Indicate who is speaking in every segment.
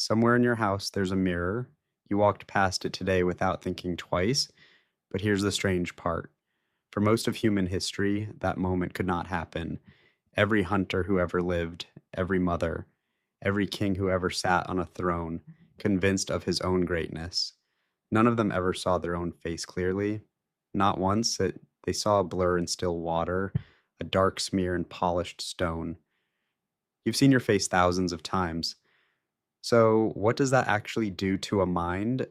Speaker 1: Somewhere in your house, there's a mirror. You walked past it today without thinking twice, but here's the strange part. For most of human history, that moment could not happen. Every hunter who ever lived, every mother, every king who ever sat on a throne, convinced of his own greatness. None of them ever saw their own face clearly. Not once. They saw a blur in still water, a dark smear in polished stone. You've seen your face thousands of times. So, what does that actually do to a mind?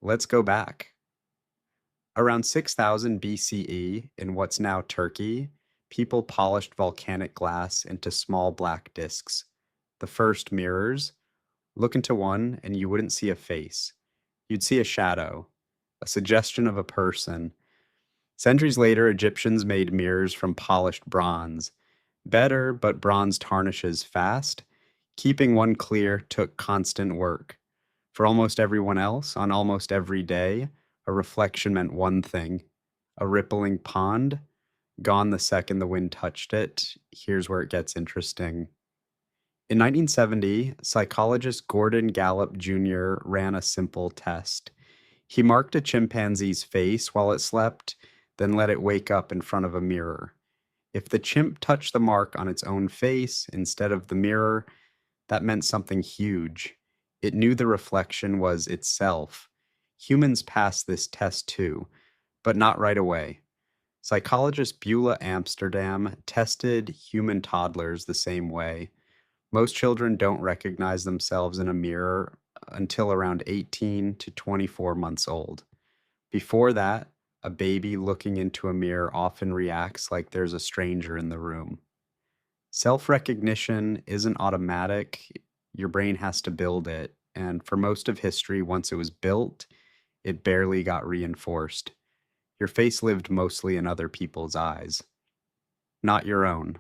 Speaker 1: Let's go back. Around 6000 BCE, in what's now Turkey, people polished volcanic glass into small black discs. The first mirrors. Look into one, and you wouldn't see a face. You'd see a shadow, a suggestion of a person. Centuries later, Egyptians made mirrors from polished bronze. Better, but bronze tarnishes fast. Keeping one clear took constant work. For almost everyone else, on almost every day, a reflection meant one thing: a rippling pond, gone the second the wind touched it. Here's where it gets interesting. In 1970, psychologist Gordon Gallup Jr. ran a simple test. He marked a chimpanzee's face while it slept, then let it wake up in front of a mirror. If the chimp touched the mark on its own face instead of the mirror, that meant something huge. It knew the reflection was itself. Humans passed this test too, but not right away. Psychologist Beulah Amsterdam tested human toddlers the same way. Most children don't recognize themselves in a mirror until around 18 to 24 months old. Before that, a baby looking into a mirror often reacts like there's a stranger in the room. Self recognition isn't automatic, your brain has to build it. And for most of history, once it was built, it barely got reinforced. Your face lived mostly in other people's eyes, not your own.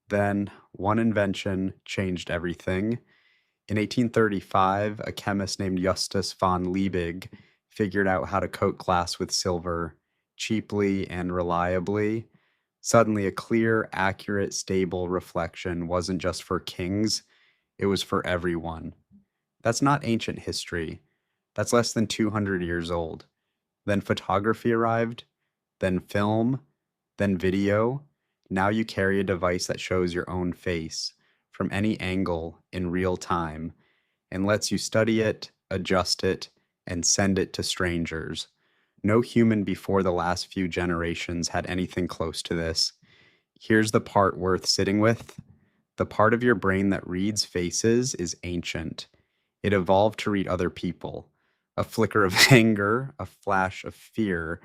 Speaker 1: Then, one invention changed everything. In 1835, a chemist named Justus von Liebig figured out how to coat glass with silver cheaply and reliably. Suddenly, a clear, accurate, stable reflection wasn't just for kings, it was for everyone. That's not ancient history. That's less than 200 years old. Then photography arrived, then film, then video. Now you carry a device that shows your own face from any angle in real time and lets you study it, adjust it, and send it to strangers. No human before the last few generations had anything close to this. Here's the part worth sitting with. The part of your brain that reads faces is ancient. It evolved to read other people. A flicker of anger, a flash of fear,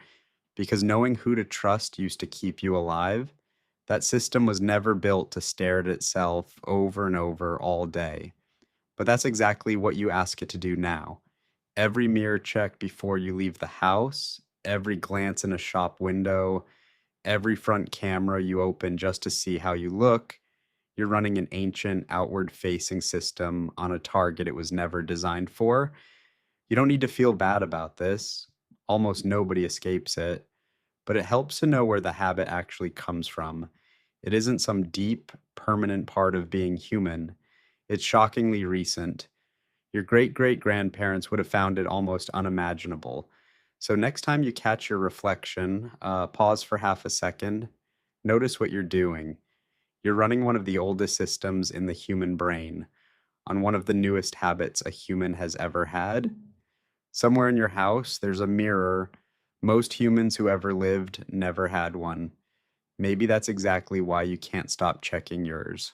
Speaker 1: because knowing who to trust used to keep you alive. That system was never built to stare at itself over and over all day. But that's exactly what you ask it to do now. Every mirror check before you leave the house, every glance in a shop window, every front camera you open just to see how you look, you're running an ancient outward facing system on a target it was never designed for. You don't need to feel bad about this. Almost nobody escapes it. But it helps to know where the habit actually comes from. It isn't some deep, permanent part of being human. It's shockingly recent. Your great great grandparents would have found it almost unimaginable. So, next time you catch your reflection, pause for half a second. Notice what you're doing. You're running one of the oldest systems in the human brain, on one of the newest habits a human has ever had. Somewhere in your house, there's a mirror. Most humans who ever lived never had one. Maybe that's exactly why you can't stop checking yours.